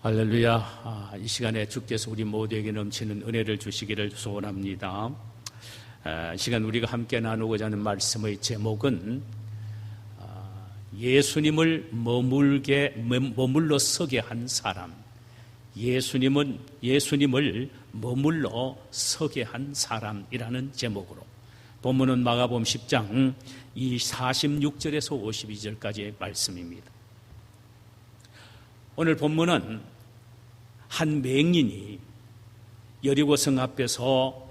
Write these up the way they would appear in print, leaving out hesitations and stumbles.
할렐루야. 이 시간에 주께서 우리 모두에게 넘치는 은혜를 주시기를 소원합니다. 이 시간 우리가 함께 나누고자 하는 말씀의 제목은 예수님을 머물러 서게 한 사람. 예수님을 머물러 서게 한 사람이라는 제목으로 본문은 마가복음 10장 46절에서 52절까지의 말씀입니다. 오늘 본문은 한 맹인이 여리고성 앞에서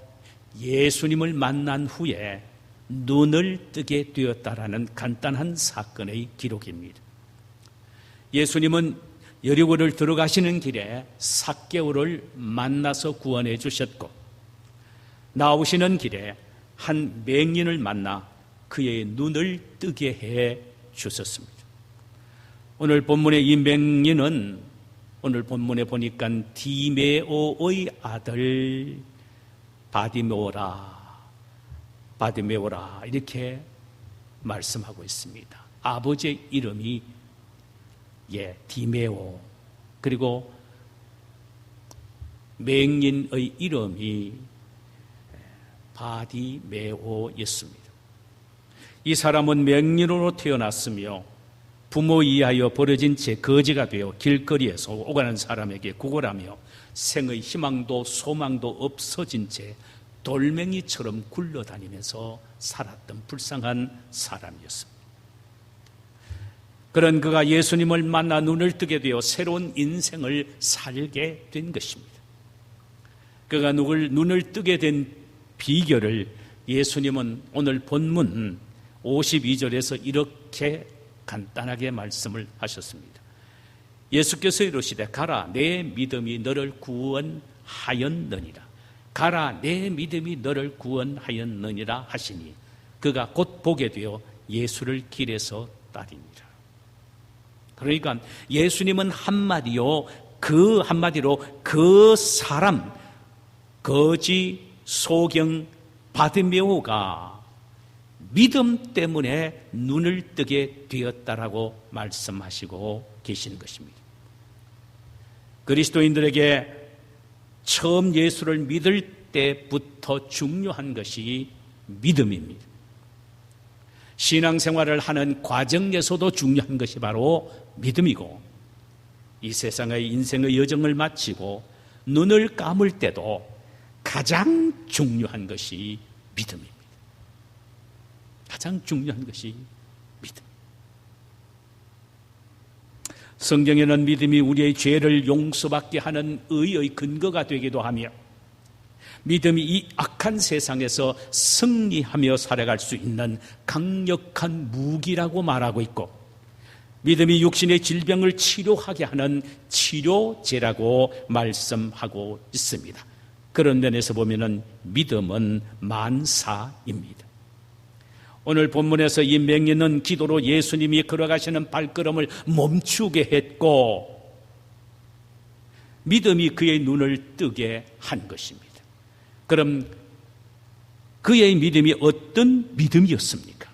예수님을 만난 후에 눈을 뜨게 되었다라는 간단한 사건의 기록입니다. 예수님은 여리고를 들어가시는 길에 삭개오를 만나서 구원해 주셨고, 나오시는 길에 한 맹인을 만나 그의 눈을 뜨게 해 주셨습니다. 오늘 본문의 이 맹인은 오늘 본문에 보니까 디메오의 아들 바디메오라 이렇게 말씀하고 있습니다. 아버지의 이름이 디메오, 그리고 맹인의 이름이 바디메오였습니다. 이 사람은 맹인으로 태어났으며 부모 이하여 버려진 채 거지가 되어 길거리에서 오가는 사람에게 구걸하며 생의 희망도 소망도 없어진 채 돌멩이처럼 굴러다니면서 살았던 불쌍한 사람이었습니다. 그런 그가 예수님을 만나 눈을 뜨게 되어 새로운 인생을 살게 된 것입니다. 그가 눈을 뜨게 된 비결을 예수님은 오늘 본문 52절에서 이렇게 간단하게 말씀을 하셨습니다. 예수께서 이르시되 가라 내 믿음이 너를 구원하였느니라. 가라 내 믿음이 너를 구원하였느니라 하시니 그가 곧 보게 되어 예수를 길에서 따르니라. 그러니까 예수님은 한마디로 그 사람 거지 소경 바디메오가 믿음 때문에 눈을 뜨게 되었다라고 말씀하시고 계시는 것입니다. 그리스도인들에게 처음 예수를 믿을 때부터 중요한 것이 믿음입니다. 신앙생활을 하는 과정에서도 중요한 것이 바로 믿음이고, 이 세상의 인생의 여정을 마치고 눈을 감을 때도 가장 중요한 것이 믿음입니다. 가장 중요한 것이 믿음. 성경에는 믿음이 우리의 죄를 용서받게 하는 의의 근거가 되기도 하며, 믿음이 이 악한 세상에서 승리하며 살아갈 수 있는 강력한 무기라고 말하고 있고, 믿음이 육신의 질병을 치료하게 하는 치료제라고 말씀하고 있습니다. 그런 면에서 보면은 믿음은 만사입니다. 오늘 본문에서 이 맹인은 기도로 예수님이 걸어가시는 발걸음을 멈추게 했고, 믿음이 그의 눈을 뜨게 한 것입니다. 그럼 그의 믿음이 어떤 믿음이었습니까?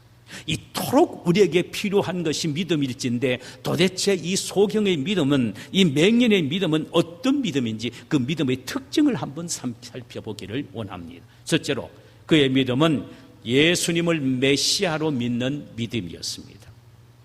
이토록 우리에게 필요한 것이 믿음일진데, 도대체 이 소경의 믿음은, 이 맹인의 믿음은 어떤 믿음인지 그 믿음의 특징을 한번 살펴보기를 원합니다. 첫째로 그의 믿음은 예수님을 메시아로 믿는 믿음이었습니다.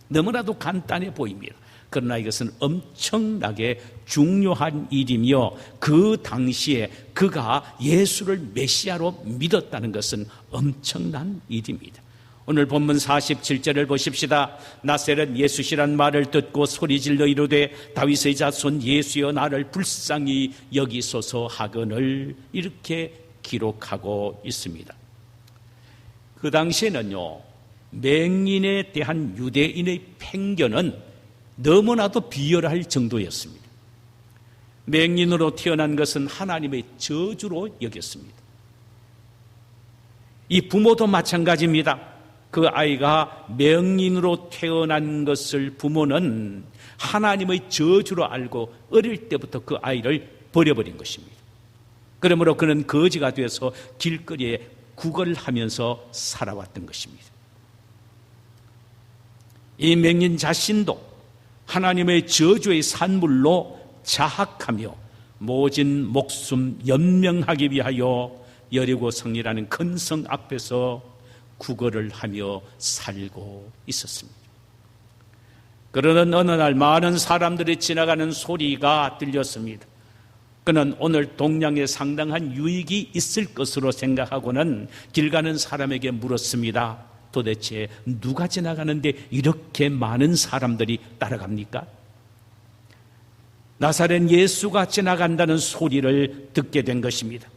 너무나도 간단해 보입니다. 그러나 이것은 엄청나게 중요한 일이며, 그 당시에 그가 예수를 메시아로 믿었다는 것은 엄청난 일입니다. 오늘 본문 47절을 보십시다. 나사렛 예수시란 말을 듣고 소리질러 이르되 다윗의 자손 예수여 나를 불쌍히 여기소서 하거늘, 이렇게 기록하고 있습니다. 그 당시에는요, 맹인에 대한 유대인의 편견은 너무나도 비열할 정도였습니다. 맹인으로 태어난 것은 하나님의 저주로 여겼습니다. 이 부모도 마찬가지입니다. 그 아이가 맹인으로 태어난 것을 부모는 하나님의 저주로 알고 어릴 때부터 그 아이를 버려버린 것입니다. 그러므로 그는 거지가 되어서 길거리에 구걸하면서 살아왔던 것입니다. 이 맹인 자신도 하나님의 저주의 산물로 자학하며 모진 목숨 연명하기 위하여 여리고 성이라는 큰 성 앞에서 구걸을 하며 살고 있었습니다. 그러던 어느 날 많은 사람들이 지나가는 소리가 들렸습니다. 그는 오늘 동량에 상당한 유익이 있을 것으로 생각하고는 길 가는 사람에게 물었습니다. 도대체 누가 지나가는데 이렇게 많은 사람들이 따라갑니까? 나사렛 예수가 지나간다는 소리를 듣게 된 것입니다.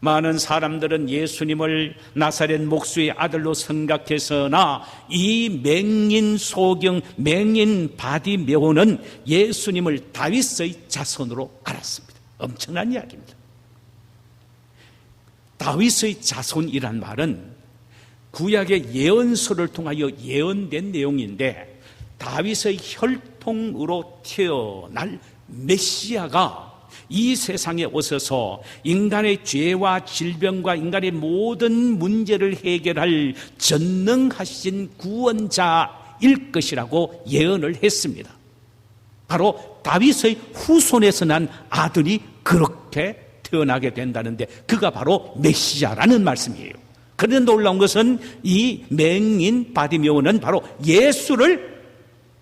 많은 사람들은 예수님을 나사렛 목수의 아들로 생각해서나 이 맹인 소경, 맹인 바디메오는 예수님을 다윗의 자손으로 알았습니다. 엄청난 이야기입니다. 다윗의 자손이란 말은 구약의 예언서를 통하여 예언된 내용인데 다윗의 혈통으로 태어날 메시아가 이 세상에 오셔서 인간의 죄와 질병과 인간의 모든 문제를 해결할 전능하신 구원자일 것이라고 예언을 했습니다. 바로 다윗의 후손에서 난 아들이 그렇게 태어나게 된다는데 그가 바로 메시아라는 말씀이에요. 그런데 놀라운 것은 이 맹인 바디메오는 바로 예수를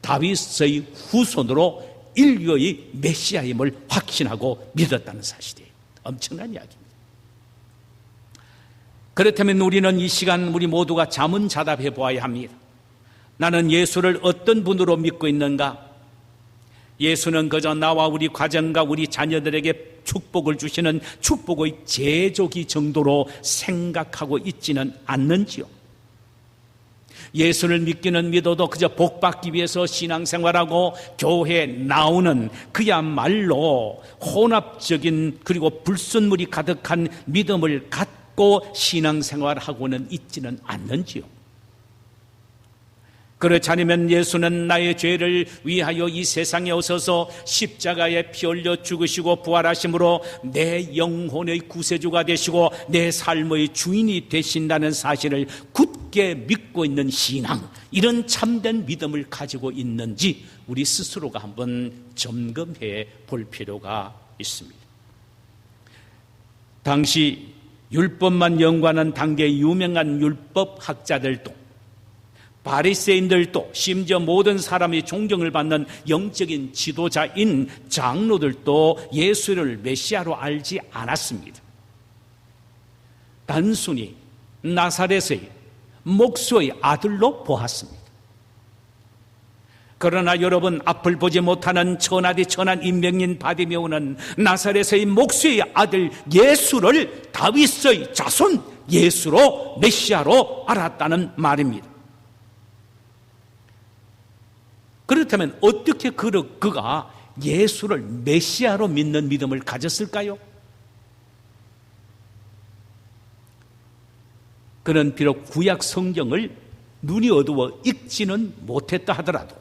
다윗의 후손으로 인류의 메시아임을 확신하고 믿었다는 사실이에요. 엄청난 이야기입니다. 그렇다면 우리는 이 시간 우리 모두가 자문자답해 보아야 합니다. 나는 예수를 어떤 분으로 믿고 있는가? 예수는 그저 나와 우리 가정과 우리 자녀들에게 축복을 주시는 축복의 제조기 정도로 생각하고 있지는 않는지요? 예수를 믿기는 믿어도 그저 복받기 위해서 신앙생활하고 교회에 나오는 그야말로 혼합적인 그리고 불순물이 가득한 믿음을 갖고 신앙생활하고는 있지는 않는지요? 그렇지 않으면 예수는 나의 죄를 위하여 이 세상에 오셔서 십자가에 피 흘려 죽으시고 부활하심으로 내 영혼의 구세주가 되시고 내 삶의 주인이 되신다는 사실을 굳게 믿고 있는 신앙, 이런 참된 믿음을 가지고 있는지 우리 스스로가 한번 점검해 볼 필요가 있습니다. 당시 율법만 연구하는 당대의 유명한 율법학자들도 바리새인들도 심지어 모든 사람이 존경을 받는 영적인 지도자인 장로들도 예수를 메시아로 알지 않았습니다. 단순히 나사렛의 목수의 아들로 보았습니다. 그러나 여러분, 앞을 보지 못하는 천하디 천한 인명인 바디메오는 나사렛의 목수의 아들 예수를 다윗의 자손 예수로 메시아로 알았다는 말입니다. 그렇다면 어떻게 그가 예수를 메시아로 믿는 믿음을 가졌을까요? 그는 비록 구약 성경을 눈이 어두워 읽지는 못했다 하더라도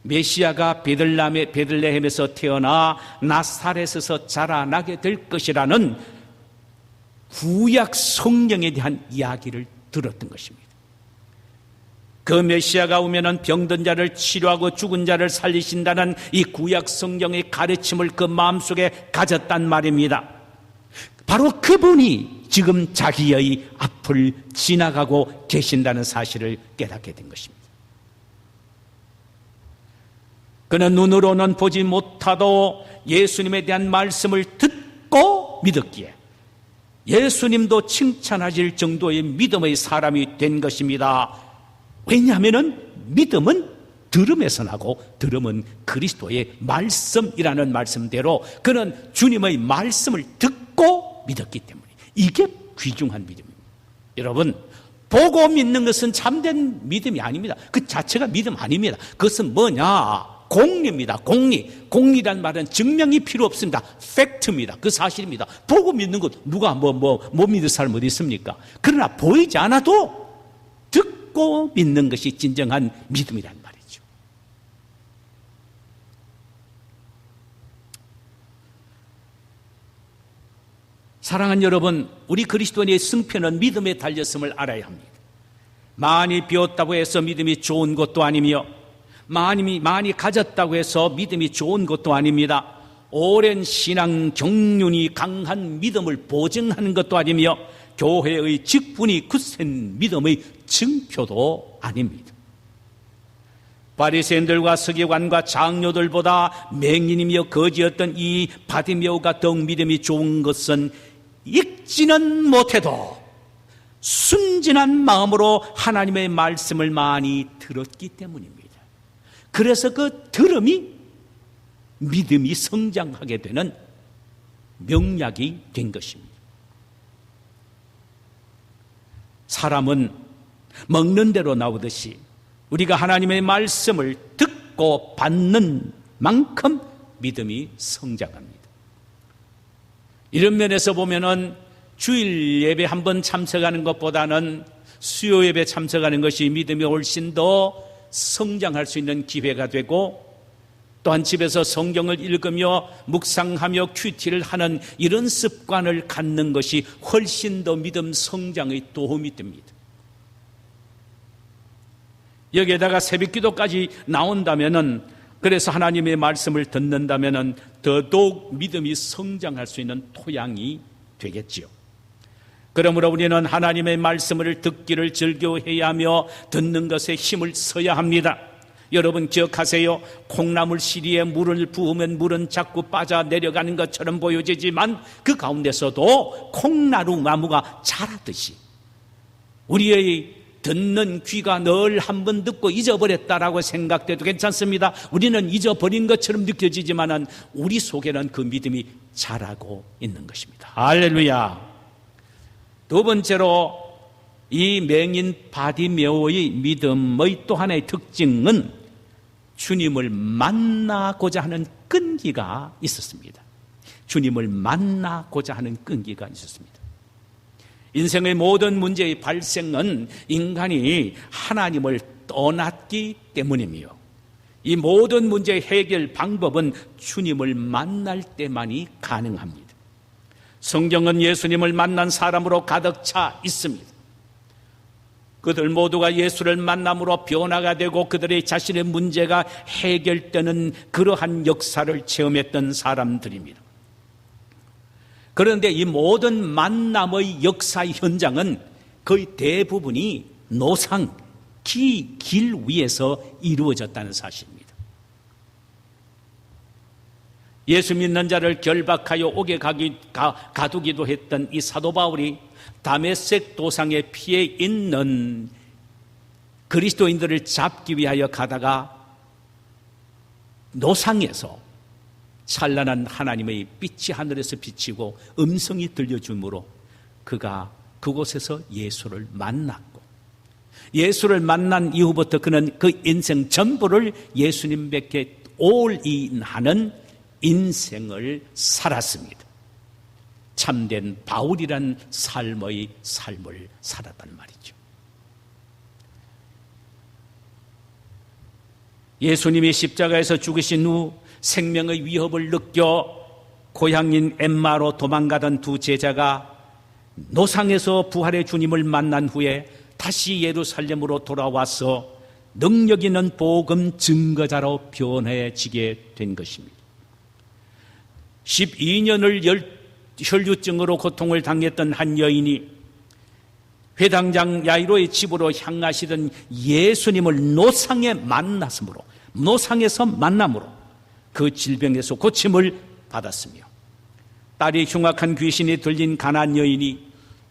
메시아가 베들레헴에서 태어나 나사렛에서 자라나게 될 것이라는 구약 성경에 대한 이야기를 들었던 것입니다. 그 메시아가 오면은 병든 자를 치료하고 죽은 자를 살리신다는 이 구약 성경의 가르침을 그 마음속에 가졌단 말입니다. 바로 그분이 지금 자기의 앞을 지나가고 계신다는 사실을 깨닫게 된 것입니다. 그는 눈으로는 보지 못하도 예수님에 대한 말씀을 듣고 믿었기에 예수님도 칭찬하실 정도의 믿음의 사람이 된 것입니다. 왜냐하면 믿음은 들음에서 나고 들음은 그리스도의 말씀이라는 말씀대로 그는 주님의 말씀을 듣고 믿었기 때문에 이게 귀중한 믿음입니다. 여러분, 보고 믿는 것은 참된 믿음이 아닙니다. 그 자체가 믿음 아닙니다. 그것은 뭐냐? 공리입니다. 공리란 말은 증명이 필요 없습니다. 팩트입니다. 그 사실입니다. 보고 믿는 것 누가 못 믿을 사람 어디 있습니까? 그러나 보이지 않아도 듣고 믿는 것이 진정한 믿음이란 말이죠. 사랑하는 여러분, 우리 그리스도인의 승패는 믿음에 달렸음을 알아야 합니다. 많이 배웠다고 해서 믿음이 좋은 것도 아니며 많이 가졌다고 해서 믿음이 좋은 것도 아닙니다. 오랜 신앙 경륜이 강한 믿음을 보증하는 것도 아니며 교회의 직분이 굳센 믿음의 증표도 아닙니다. 바리새인들과 서기관과 장로들보다 맹인이며 거지였던 이 바디메오가 더욱 믿음이 좋은 것은 읽지는 못해도 순진한 마음으로 하나님의 말씀을 많이 들었기 때문입니다. 그래서 그 들음이 믿음이 성장하게 되는 명약이 된 것입니다. 사람은 먹는 대로 나오듯이 우리가 하나님의 말씀을 듣고 받는 만큼 믿음이 성장합니다. 이런 면에서 보면은 주일 예배 한번 참석하는 것보다는 수요 예배 참석하는 것이 믿음이 훨씬 더 성장할 수 있는 기회가 되고, 또한 집에서 성경을 읽으며 묵상하며 큐티를 하는 이런 습관을 갖는 것이 훨씬 더 믿음 성장의 도움이 됩니다. 여기에다가 새벽기도까지 나온다면은, 그래서 하나님의 말씀을 듣는다면은 더더욱 믿음이 성장할 수 있는 토양이 되겠지요. 그러므로 우리는 하나님의 말씀을 듣기를 즐겨해야 하며 듣는 것에 힘을 써야 합니다. 여러분 기억하세요. 콩나물 시리에 물을 부으면 물은 자꾸 빠져 내려가는 것처럼 보여지지만 그 가운데서도 콩나무가 자라듯이 우리의 듣는 귀가 늘 한 번 듣고 잊어버렸다라고 생각돼도 괜찮습니다. 우리는 잊어버린 것처럼 느껴지지만은 우리 속에는 그 믿음이 자라고 있는 것입니다. 할렐루야. 두 번째로 이 맹인 바디메오의 믿음의 또 하나의 특징은 주님을 만나고자 하는 끈기가 있었습니다. 주님을 만나고자 하는 끈기가 있었습니다. 인생의 모든 문제의 발생은 인간이 하나님을 떠났기 때문이며, 이 모든 문제의 해결 방법은 주님을 만날 때만이 가능합니다. 성경은 예수님을 만난 사람으로 가득 차 있습니다. 그들 모두가 예수를 만남으로 변화가 되고 그들의 자신의 문제가 해결되는 그러한 역사를 체험했던 사람들입니다. 그런데 이 모든 만남의 역사의 현장은 거의 대부분이 노상, 길 위에서 이루어졌다는 사실입니다. 예수 믿는 자를 결박하여 옥에 가두기도 했던 이 사도 바울이 다메섹 도상에 피해 있는 그리스도인들을 잡기 위하여 가다가 노상에서 찬란한 하나님의 빛이 하늘에서 비치고 음성이 들려주므로 그가 그곳에서 예수를 만났고, 예수를 만난 이후부터 그는 그 인생 전부를 예수님께 올인하는 인생을 살았습니다. 참된 바울이란 삶을 살았단 말이죠. 예수님이 십자가에서 죽으신 후 생명의 위협을 느껴 고향인 엠마로 도망가던 두 제자가 노상에서 부활의 주님을 만난 후에 다시 예루살렘으로 돌아와서 능력 있는 복음 증거자로 변해지게 된 것입니다. 12년을 혈류증으로 고통을 당했던 한 여인이 회당장 야이로의 집으로 향하시던 예수님을 노상에서 만남으로 그 질병에서 고침을 받았으며, 딸이 흉악한 귀신이 들린 가나안 여인이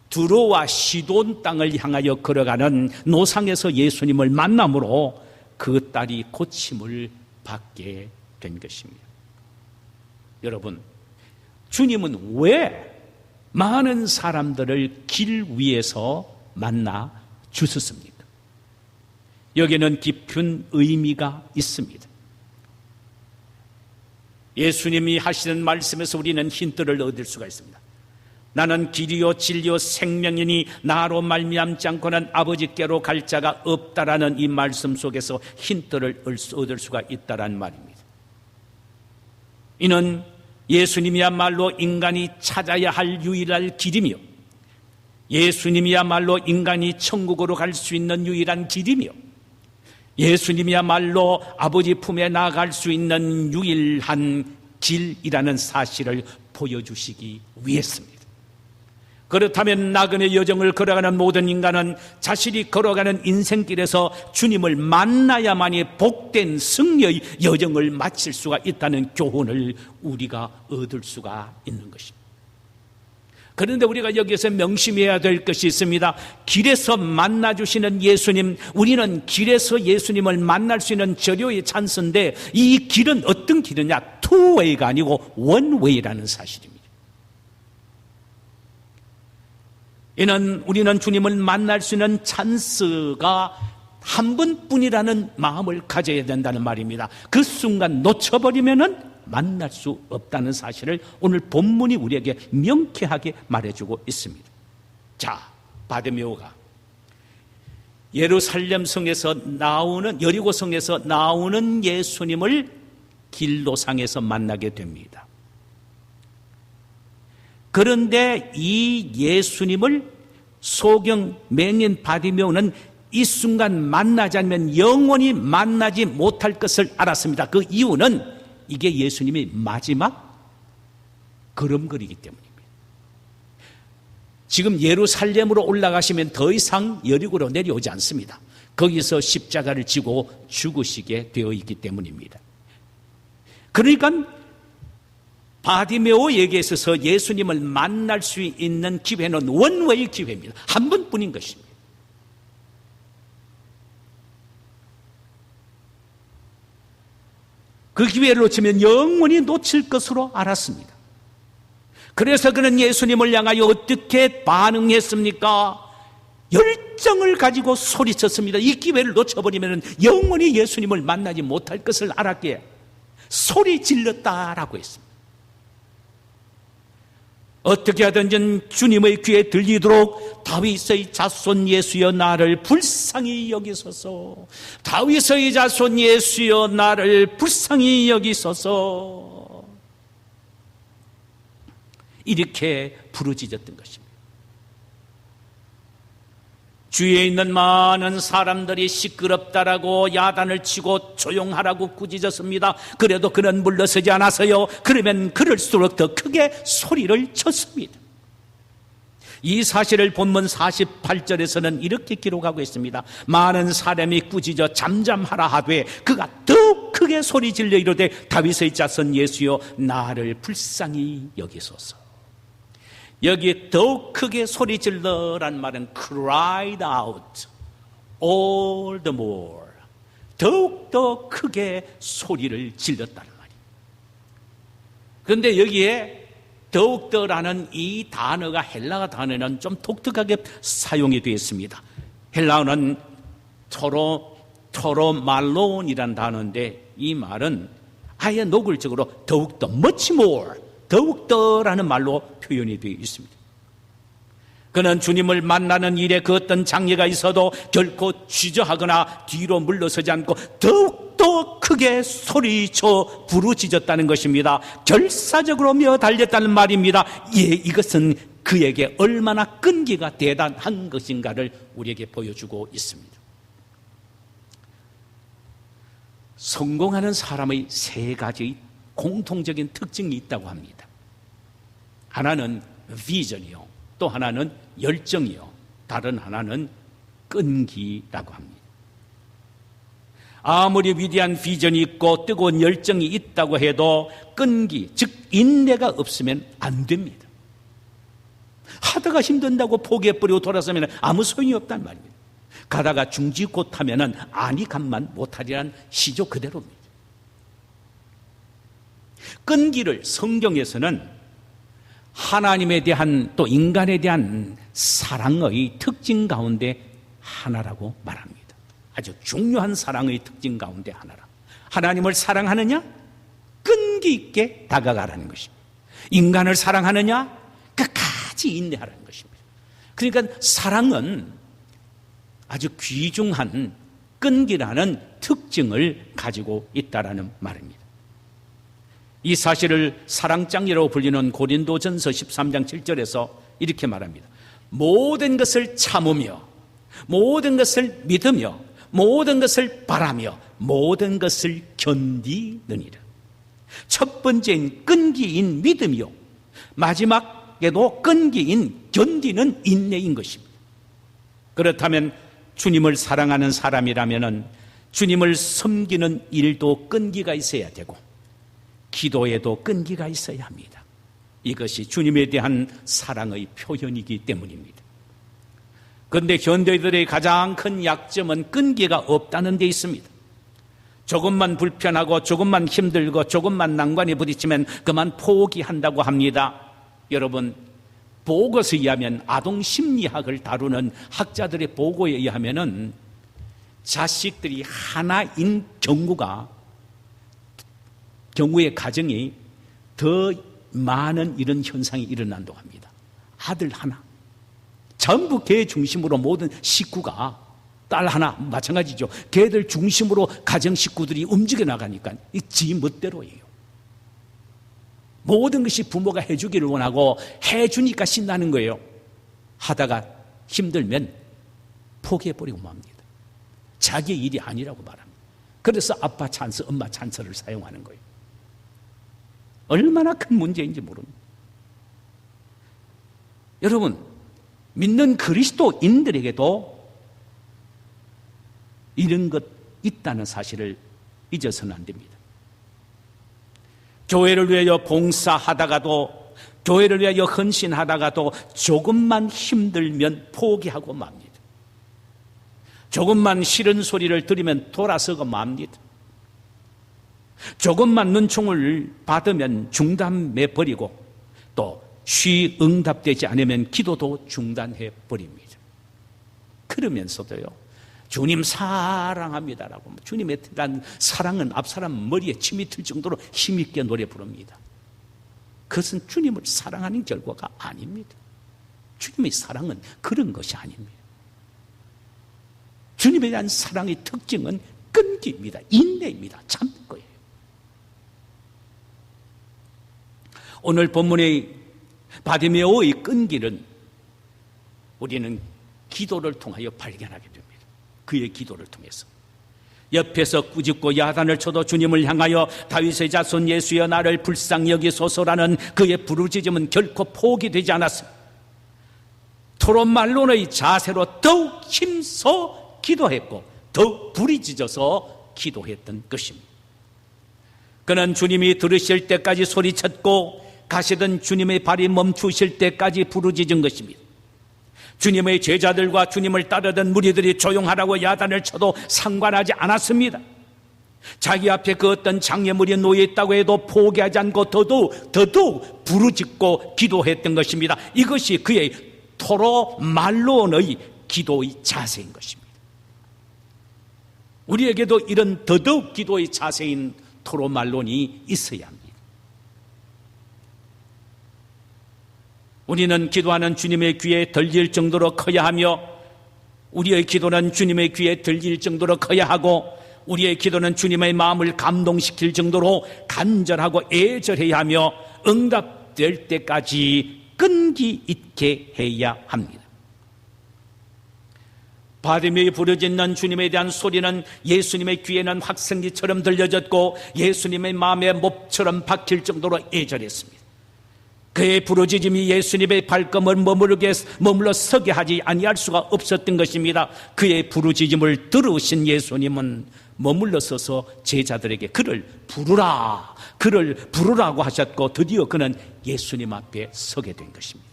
두로와 시돈 땅을 향하여 걸어가는 노상에서 예수님을 만남으로 그 딸이 고침을 받게 된 것입니다. 여러분, 주님은 왜 많은 사람들을 길 위에서 만나 주셨습니까? 여기에는 깊은 의미가 있습니다. 예수님이 하시는 말씀에서 우리는 힌트를 얻을 수가 있습니다. 나는 길이요 진리요 생명이니 나로 말미암지 않고는 아버지께로 갈 자가 없다라는 이 말씀 속에서 힌트를 얻을 수가 있다란 말입니다. 이는 예수님이야말로 인간이 찾아야 할 유일한 길이며, 예수님이야말로 인간이 천국으로 갈 수 있는 유일한 길이며, 예수님이야말로 아버지 품에 나아갈 수 있는 유일한 길이라는 사실을 보여주시기 위해서입니다. 그렇다면 나그네 여정을 걸어가는 모든 인간은 자신이 걸어가는 인생길에서 주님을 만나야만이 복된 승리의 여정을 마칠 수가 있다는 교훈을 우리가 얻을 수가 있는 것입니다. 그런데 우리가 여기서 명심해야 될 것이 있습니다. 길에서 만나주시는 예수님, 우리는 길에서 예수님을 만날 수 있는 절호의 찬스인데 이 길은 어떤 길이냐? 투웨이가 아니고 원웨이라는 사실입니다. 이는 우리는 주님을 만날 수 있는 찬스가 한 번뿐이라는 마음을 가져야 된다는 말입니다. 그 순간 놓쳐버리면은 만날 수 없다는 사실을 오늘 본문이 우리에게 명쾌하게 말해주고 있습니다. 자, 바디메오가 예루살렘 성에서 나오는, 여리고 성에서 나오는 예수님을 길로상에서 만나게 됩니다. 그런데 이 예수님을 소경 맹인 바디메오는 이 순간 만나지 않으면 영원히 만나지 못할 것을 알았습니다. 그 이유는 이게 예수님의 마지막 걸음걸이기 때문입니다. 지금 예루살렘으로 올라가시면 더 이상 여리고로 내려오지 않습니다. 거기서 십자가를 지고 죽으시게 되어 있기 때문입니다. 그러니까 바디메오에게 있어서 예수님을 만날 수 있는 기회는 원웨이 기회입니다. 한 번뿐인 것입니다. 그 기회를 놓치면 영원히 놓칠 것으로 알았습니다. 그래서 그는 예수님을 향하여 어떻게 반응했습니까? 열정을 가지고 소리쳤습니다. 이 기회를 놓쳐버리면 영원히 예수님을 만나지 못할 것을 알았기에 소리 질렀다라고 했습니다. 어떻게 하든지 주님의 귀에 들리도록 다윗의 자손 예수여 나를 불쌍히 여기소서, 다윗의 자손 예수여 나를 불쌍히 여기소서, 이렇게 부르짖었던 것입니다. 주위에 있는 많은 사람들이 시끄럽다라고 야단을 치고 조용하라고 꾸짖었습니다. 그래도 그는 물러서지 않아서요. 그러면 그럴수록 더 크게 소리를 쳤습니다. 이 사실을 본문 48절에서는 이렇게 기록하고 있습니다. 많은 사람이 꾸짖어 잠잠하라 하되 그가 더욱 크게 소리 질러 이르되 다윗의 자손 예수여 나를 불쌍히 여기소서. 여기 더욱 크게 소리 질러란 말은 cried out all the more, 더욱 더 크게 소리를 질렀다는 말이에요. 그런데 여기에 더욱 더라는 이 단어가 헬라어 단어는 좀 독특하게 사용이 되어 있습니다. 헬라어는 토로말론이라는 단어인데 이 말은 아예 노골적으로 더욱 더 much more, 더욱더라는 말로 표현이 되어 있습니다. 그는 주님을 만나는 일에 그 어떤 장애가 있어도 결코 주저하거나 뒤로 물러서지 않고 더욱더 크게 소리쳐 부르짖었다는 것입니다. 결사적으로 달렸다는 말입니다. 예, 이것은 그에게 얼마나 끈기가 대단한 것인가를 우리에게 보여주고 있습니다. 성공하는 사람의 세 가지 공통적인 특징이 있다고 합니다. 하나는 비전이요, 또 하나는 열정이요, 다른 하나는 끈기라고 합니다. 아무리 위대한 비전이 있고 뜨거운 열정이 있다고 해도 끈기, 즉 인내가 없으면 안 됩니다. 하다가 힘든다고 포기해버리고 돌아서면 아무 소용이 없단 말입니다. 가다가 중지곳하면 아니 간만 못하리란 시조 그대로입니다. 끈기를 성경에서는 하나님에 대한 또 인간에 대한 사랑의 특징 가운데 하나라고 말합니다. 아주 중요한 사랑의 특징 가운데 하나라. 하나님을 사랑하느냐? 끈기 있게 다가가라는 것입니다. 인간을 사랑하느냐? 끝까지 인내하라는 것입니다. 그러니까 사랑은 아주 귀중한 끈기라는 특징을 가지고 있다라는 말입니다. 이 사실을 사랑장이라고 불리는 고린도전서 13장 7절에서 이렇게 말합니다. 모든 것을 참으며 모든 것을 믿으며 모든 것을 바라며 모든 것을 견디느니라. 첫 번째인 끈기인 믿음이요, 마지막에도 끈기인 견디는 인내인 것입니다. 그렇다면 주님을 사랑하는 사람이라면 주님을 섬기는 일도 끈기가 있어야 되고 기도에도 끈기가 있어야 합니다. 이것이 주님에 대한 사랑의 표현이기 때문입니다. 그런데 현대인들의 가장 큰 약점은 끈기가 없다는 데 있습니다. 조금만 불편하고 조금만 힘들고 조금만 난관에 부딪히면 그만 포기한다고 합니다. 여러분, 보고서에 의하면 아동심리학을 다루는 학자들의 보고에 의하면 자식들이 하나인 경우의 가정이 더 많은 이런 현상이 일어난다고 합니다. 아들 하나, 전부 걔 중심으로 모든 식구가, 딸 하나 마찬가지죠. 걔들 중심으로 가정 식구들이 움직여 나가니까 지 멋대로예요. 모든 것이 부모가 해주기를 원하고 해주니까 신나는 거예요. 하다가 힘들면 포기해버리고 맙니다. 자기의 일이 아니라고 말합니다. 그래서 아빠 찬스, 엄마 찬스를 사용하는 거예요. 얼마나 큰 문제인지 모릅니다. 여러분, 믿는 그리스도인들에게도 이런 것 있다는 사실을 잊어서는 안 됩니다. 교회를 위하여 봉사하다가도, 교회를 위하여 헌신하다가도 조금만 힘들면 포기하고 맙니다. 조금만 싫은 소리를 들으면 돌아서고 맙니다. 조금만 눈총을 받으면 중단해버리고 또 쉬 응답되지 않으면 기도도 중단해버립니다. 그러면서도요, 주님 사랑합니다라고, 주님에 대한 사랑은 앞사람 머리에 침이 들 정도로 힘있게 노래 부릅니다. 그것은 주님을 사랑하는 결과가 아닙니다. 주님의 사랑은 그런 것이 아닙니다. 주님에 대한 사랑의 특징은 끈기입니다. 인내입니다. 참는 거예요. 오늘 본문의 바디메오의 끈기는 우리는 기도를 통하여 발견하게 됩니다. 그의 기도를 통해서 옆에서 꾸짖고 야단을 쳐도 주님을 향하여 다윗의 자손 예수여 나를 불쌍히 여기소서라는 그의 부르짖음은 결코 포기되지 않았습니다. 토론말론의 자세로 더욱 힘써 기도했고 더욱 부르짖어서 기도했던 것입니다. 그는 주님이 들으실 때까지 소리쳤고 가시던 주님의 발이 멈추실 때까지 부르짖은 것입니다. 주님의 제자들과 주님을 따르던 무리들이 조용하라고 야단을 쳐도 상관하지 않았습니다. 자기 앞에 그 어떤 장애물이 놓여 있다고 해도 포기하지 않고 더더욱 부르짖고 기도했던 것입니다. 이것이 그의 토로말론의 기도의 자세인 것입니다. 우리에게도 이런 더더욱 기도의 자세인 토로말론이 있어야 합니다. 우리는 기도하는 주님의 귀에 들릴 정도로 커야 하며 우리의 기도는 주님의 귀에 들릴 정도로 커야 하고 우리의 기도는 주님의 마음을 감동시킬 정도로 간절하고 애절해야 하며 응답될 때까지 끈기 있게 해야 합니다. 바디메이 부르짖는 주님에 대한 소리는 예수님의 귀에는 확성기처럼 들려졌고 예수님의 마음에 몹처럼 박힐 정도로 애절했습니다. 그의 부르짖음이 예수님의 발걸음을 머물러 서게 하지 아니할 수가 없었던 것입니다. 그의 부르짖음을 들으신 예수님은 머물러 서서 제자들에게 그를 부르라고 하셨고 드디어 그는 예수님 앞에 서게 된 것입니다.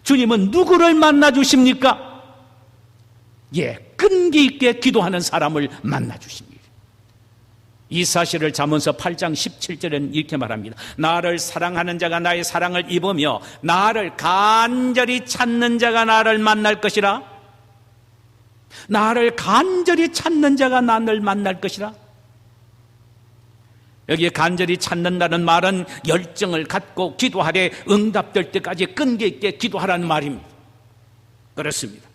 주님은 누구를 만나 주십니까? 끈기 있게 기도하는 사람을 만나 주십니다. 이 사실을 잠언서 8장 17절에는 이렇게 말합니다. 나를 사랑하는 자가 나의 사랑을 입으며 나를 간절히 찾는 자가 나를 만날 것이라. 나를 간절히 찾는 자가 나를 만날 것이라. 여기에 간절히 찾는다는 말은 열정을 갖고 기도하되 응답될 때까지 끈기 있게 기도하라는 말입니다. 그렇습니다.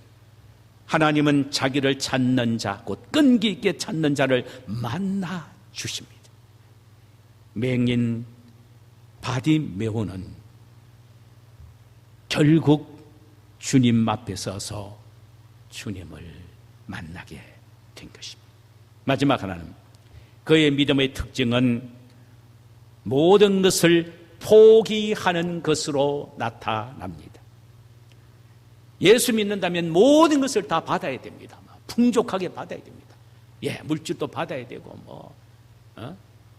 하나님은 자기를 찾는 자, 곧 끈기 있게 찾는 자를 만나 주십니다. 맹인 바디메오는 결국 주님 앞에 서서 주님을 만나게 된 것입니다. 마지막 하나는 그의 믿음의 특징은 모든 것을 포기하는 것으로 나타납니다. 예수 믿는다면 모든 것을 다 받아야 됩니다. 풍족하게 받아야 됩니다. 물질도 받아야 되고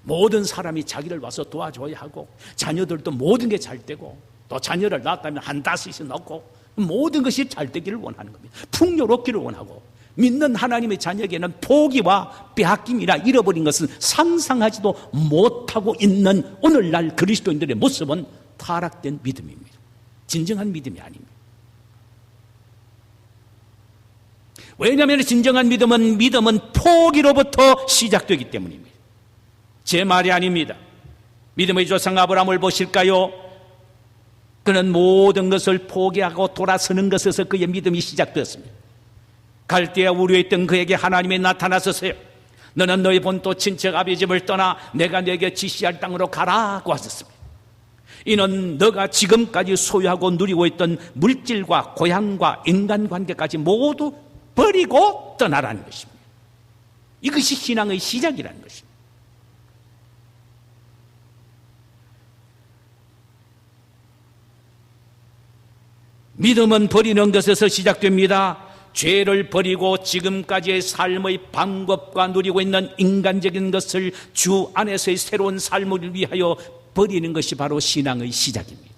모든 사람이 자기를 와서 도와줘야 하고 자녀들도 모든 게 잘 되고 또 자녀를 낳았다면 한 다섯씩 낳고 모든 것이 잘 되기를 원하는 겁니다. 풍요롭기를 원하고 믿는 하나님의 자녀에게는 포기와 빼앗김이나 잃어버린 것은 상상하지도 못하고 있는 오늘날 그리스도인들의 모습은 타락된 믿음입니다. 진정한 믿음이 아닙니다. 왜냐하면 진정한 믿음은 포기로부터 시작되기 때문입니다. 제 말이 아닙니다. 믿음의 조상 아브라함을 보실까요? 그는 모든 것을 포기하고 돌아서는 것에서 그의 믿음이 시작되었습니다. 갈대아 우르에 있던 그에게 하나님이 나타나서서요, 너는 너희 본토 친척 아비 집을 떠나 내가 너에게 지시할 땅으로 가라고 하셨습니다. 이는 너가 지금까지 소유하고 누리고 있던 물질과 고향과 인간관계까지 모두 버리고 떠나라는 것입니다. 이것이 신앙의 시작이라는 것입니다. 믿음은 버리는 것에서 시작됩니다. 죄를 버리고 지금까지의 삶의 방법과 누리고 있는 인간적인 것을 주 안에서의 새로운 삶을 위하여 버리는 것이 바로 신앙의 시작입니다.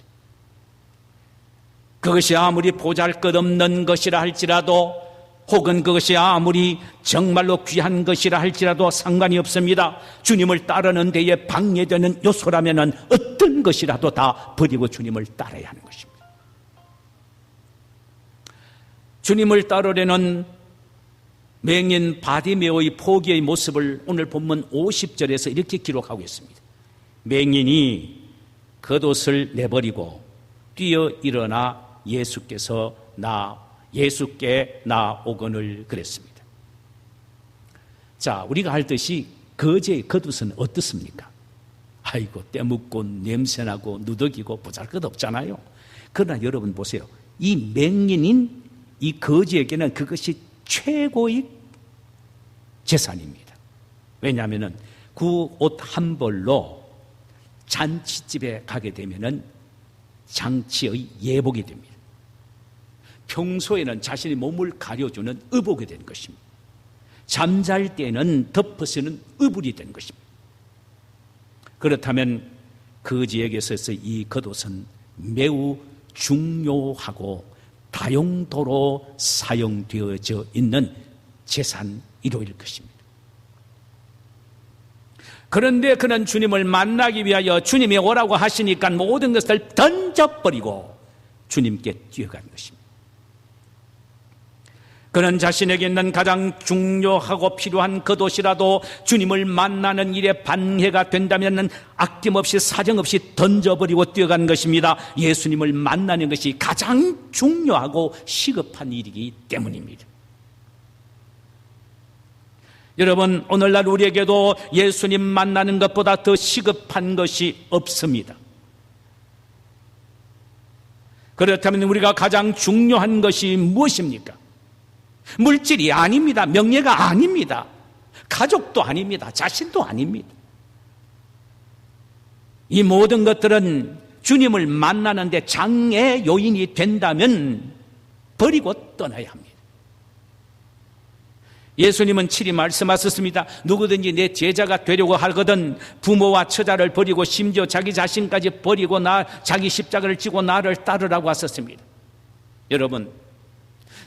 그것이 아무리 보잘것없는 것이라 할지라도 혹은 그것이 아무리 정말로 귀한 것이라 할지라도 상관이 없습니다. 주님을 따르는 데에 방해되는 요소라면 어떤 것이라도 다 버리고 주님을 따라야 하는 것입니다. 주님을 따르려는 맹인 바디메오의 포기의 모습을 오늘 본문 50절에서 이렇게 기록하고 있습니다. 맹인이 겉옷을 내버리고 뛰어 일어나 예수께 나오거늘 그랬습니다. 자, 우리가 할 듯이 거제의 겉옷은 어떻습니까? 아이고, 때묻고 냄새나고 누더기고 보잘것없잖아요. 그러나 여러분 보세요. 이 맹인인 이 거지에게는 그것이 최고의 재산입니다. 왜냐하면 그 옷 한 벌로 잔치집에 가게 되면 장치의 예복이 됩니다. 평소에는 자신의 몸을 가려주는 의복이 된 것입니다. 잠잘 때는 덮어쓰는 의불이 된 것입니다. 그렇다면 거지에게 있어서 이 겉옷은 매우 중요하고 다용도로 사용되어져 있는 재산이로일 것입니다. 그런데 그는 주님을 만나기 위하여 주님이 오라고 하시니까 모든 것을 던져버리고 주님께 뛰어간 것입니다. 그는 자신에게 있는 가장 중요하고 필요한 겉옷이라도 주님을 만나는 일에 방해가 된다면 아낌없이 사정없이 던져버리고 뛰어간 것입니다. 예수님을 만나는 것이 가장 중요하고 시급한 일이기 때문입니다. 여러분, 오늘날 우리에게도 예수님 만나는 것보다 더 시급한 것이 없습니다. 그렇다면 우리가 가장 중요한 것이 무엇입니까? 물질이 아닙니다. 명예가 아닙니다. 가족도 아닙니다. 자신도 아닙니다. 이 모든 것들은 주님을 만나는데 장애 요인이 된다면 버리고 떠나야 합니다. 예수님은 친히 말씀하셨습니다. 누구든지 내 제자가 되려고 하거든 부모와 처자를 버리고 심지어 자기 자신까지 버리고 자기 십자가를 지고 나를 따르라고 하셨습니다. 여러분,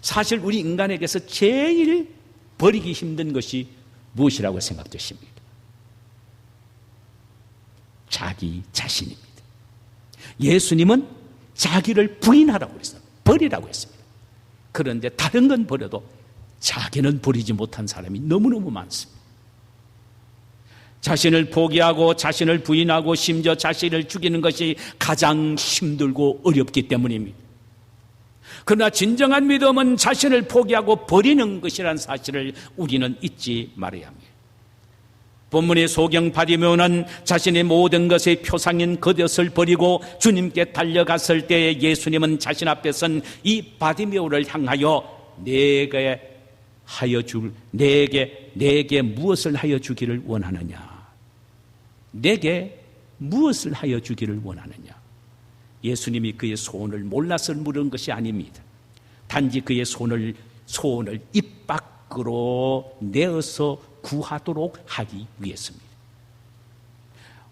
사실 우리 인간에게서 제일 버리기 힘든 것이 무엇이라고 생각되십니까? 자기 자신입니다. 예수님은 자기를 부인하라고 그랬어요. 버리라고 했습니다. 그런데 다른 건 버려도 자기는 버리지 못한 사람이 너무너무 많습니다. 자신을 포기하고 자신을 부인하고 심지어 자신을 죽이는 것이 가장 힘들고 어렵기 때문입니다. 그러나 진정한 믿음은 자신을 포기하고 버리는 것이라는 사실을 우리는 잊지 말아야 합니다. 본문의 소경 바디메오는 자신의 모든 것의 표상인 겉옷을 버리고 주님께 달려갔을 때에 예수님은 자신 앞에 선 이 바디메오를 향하여 내게 내게 무엇을 하여 주기를 원하느냐? 내게 무엇을 하여 주기를 원하느냐? 예수님이 그의 소원을 몰라서 물은 것이 아닙니다. 단지 그의 소원을 입 밖으로 내어서 구하도록 하기 위해서입니다.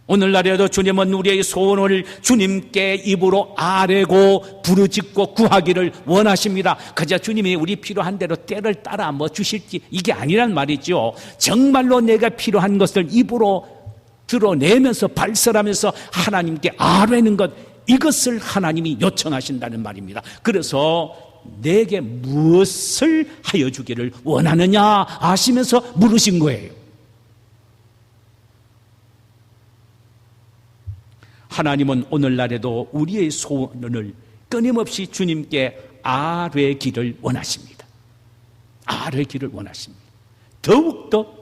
오늘날에도 주님은 우리의 소원을 주님께 입으로 아뢰고 부르짖고 구하기를 원하십니다. 그저 주님이 우리 필요한 대로 때를 따라 주실지 이게 아니란 말이죠. 정말로 내가 필요한 것을 입으로 드러내면서 발설하면서 하나님께 아뢰는 것, 이것을 하나님이 요청하신다는 말입니다. 그래서 내게 무엇을 하여 주기를 원하느냐 아시면서 물으신 거예요. 하나님은 오늘날에도 우리의 소원을 끊임없이 주님께 아뢰기를 원하십니다. 아뢰기를 원하십니다. 더욱더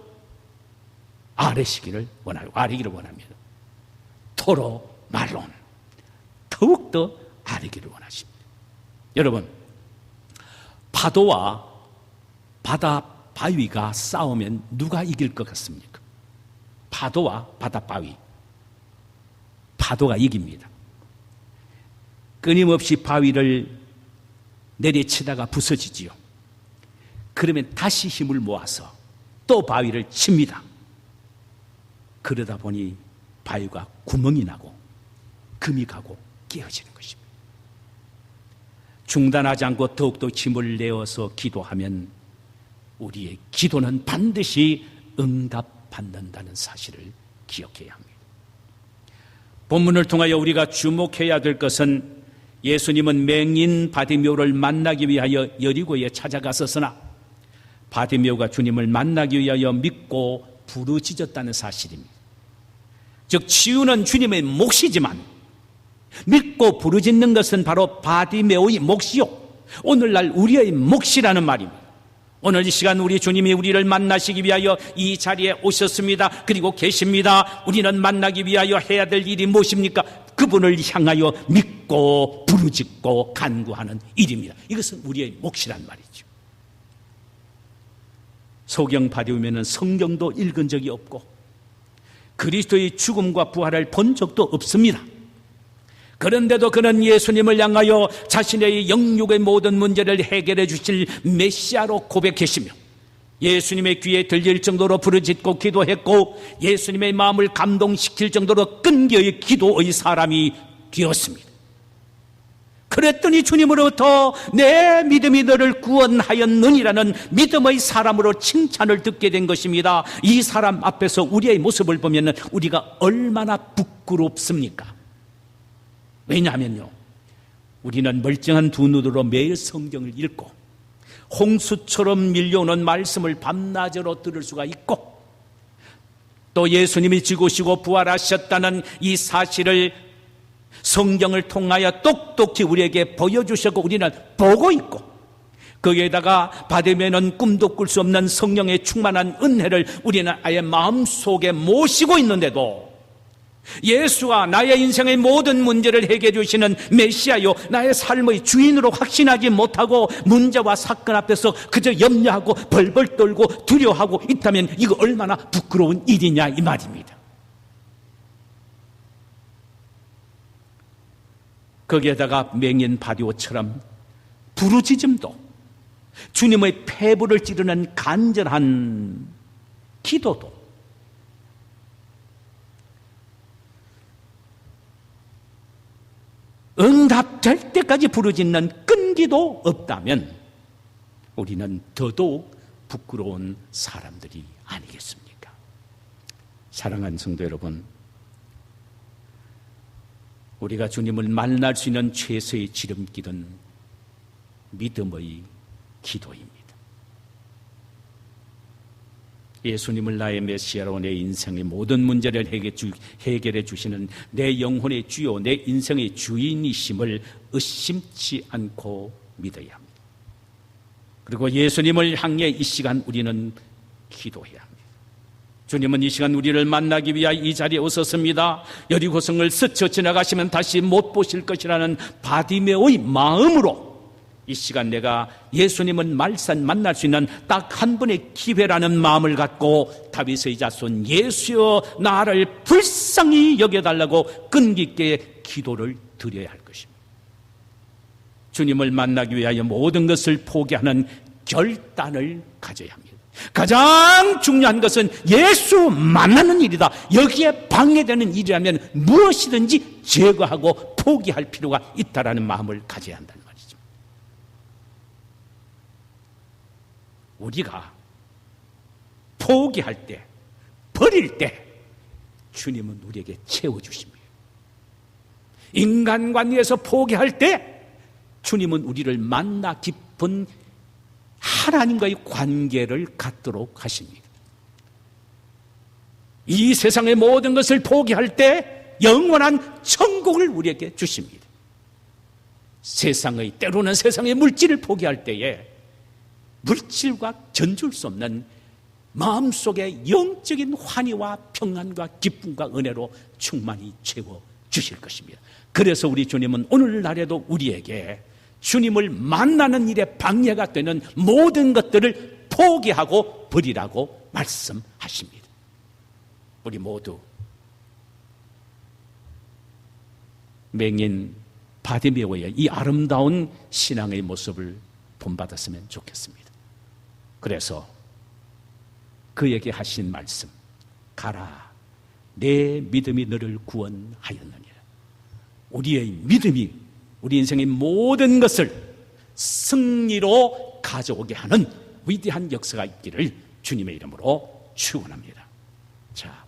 아뢰기를 원합니다. 토로 말론 더욱더 아뢰기를 원하십니다. 여러분, 파도와 바다 바위가 싸우면 누가 이길 것 같습니까? 파도와 바다 바위, 파도가 이깁니다. 끊임없이 바위를 내리치다가 부서지지요. 그러면 다시 힘을 모아서 또 바위를 칩니다. 그러다 보니 바위가 구멍이 나고 금이 가고 깨어지는 것입니다. 중단하지 않고 더욱더 힘을 내어서 기도하면 우리의 기도는 반드시 응답받는다는 사실을 기억해야 합니다. 본문을 통하여 우리가 주목해야 될 것은 예수님은 맹인 바디메오를 만나기 위하여 여리고에 찾아갔었으나 바디메오가 주님을 만나기 위하여 믿고 부르짖었다는 사실입니다. 즉 치유는 주님의 몫이지만 믿고 부르짖는 것은 바로 바디메오의 몫이요, 오늘날 우리의 몫이라는 말입니다. 오늘 이 시간 우리 주님이 우리를 만나시기 위하여 이 자리에 오셨습니다. 그리고 계십니다. 우리는 만나기 위하여 해야 될 일이 무엇입니까? 그분을 향하여 믿고 부르짖고 간구하는 일입니다. 이것은 우리의 몫이란 말이죠. 소경 받으면 성경도 읽은 적이 없고 그리스도의 죽음과 부활을 본 적도 없습니다. 그런데도 그는 예수님을 향하여 자신의 영육의 모든 문제를 해결해 주실 메시아로 고백했으며 예수님의 귀에 들릴 정도로 부르짖고 기도했고 예수님의 마음을 감동시킬 정도로 끈기의 기도의 사람이 되었습니다. 그랬더니 주님으로부터 내 믿음이 너를 구원하였느니라는 믿음의 사람으로 칭찬을 듣게 된 것입니다. 이 사람 앞에서 우리의 모습을 보면 우리가 얼마나 부끄럽습니까? 왜냐하면요, 우리는 멀쩡한 두 눈으로 매일 성경을 읽고 홍수처럼 밀려오는 말씀을 밤낮으로 들을 수가 있고 또 예수님이 죽으시고 부활하셨다는 이 사실을 성경을 통하여 똑똑히 우리에게 보여주셨고 우리는 보고 있고 거기에다가 받으면 꿈도 꿀 수 없는 성령의 충만한 은혜를 우리는 아예 마음속에 모시고 있는데도 예수가 나의 인생의 모든 문제를 해결해 주시는 메시아요, 나의 삶의 주인으로 확신하지 못하고 문제와 사건 앞에서 그저 염려하고 벌벌 떨고 두려워하고 있다면 이거 얼마나 부끄러운 일이냐 이 말입니다. 거기에다가 맹인 바디오처럼 부르짖음도 주님의 폐부를 찌르는 간절한 기도도 응답될 때까지 부르짖는 끈기도 없다면 우리는 더더욱 부끄러운 사람들이 아니겠습니까? 사랑하는 성도 여러분, 우리가 주님을 만날 수 있는 최소의 지름길은 믿음의 기도입니다. 예수님을 나의 메시아로 내 인생의 모든 문제를 해결해 주시는 내 영혼의 주요, 내 인생의 주인이심을 의심치 않고 믿어야 합니다. 그리고 예수님을 향해 이 시간 우리는 기도해야 합니다. 주님은 이 시간 우리를 만나기 위하여 이 자리에 오셨습니다. 여리고성을 스쳐 지나가시면 다시 못 보실 것이라는 바디메오의 마음으로 이 시간 내가 예수님은 말산 만날 수 있는 딱 한 번의 기회라는 마음을 갖고 다윗의 자손 예수여 나를 불쌍히 여겨달라고 끈기 있게 기도를 드려야 할 것입니다. 주님을 만나기 위하여 모든 것을 포기하는 결단을 가져야 합니다. 가장 중요한 것은 예수 만나는 일이다. 여기에 방해되는 일이라면 무엇이든지 제거하고 포기할 필요가 있다라는 마음을 가져야 한다는 말이죠. 우리가 포기할 때, 버릴 때 주님은 우리에게 채워주십니다. 인간관계에서 포기할 때 주님은 우리를 만나 깊은 하나님과의 관계를 갖도록 하십니다. 이 세상의 모든 것을 포기할 때 영원한 천국을 우리에게 주십니다. 때로는 세상의 물질을 포기할 때에 물질과 견줄 수 없는 마음속의 영적인 환희와 평안과 기쁨과 은혜로 충만히 채워 주실 것입니다. 그래서 우리 주님은 오늘날에도 우리에게 주님을 만나는 일에 방해가 되는 모든 것들을 포기하고 버리라고 말씀하십니다. 우리 모두 맹인 바디메오의 이 아름다운 신앙의 모습을 본받았으면 좋겠습니다. 그래서 그에게 하신 말씀, 가라, 내 믿음이 너를 구원하였느니라. 우리의 믿음이 우리 인생의 모든 것을 승리로 가져오게 하는 위대한 역사가 있기를 주님의 이름으로 축원합니다. 자.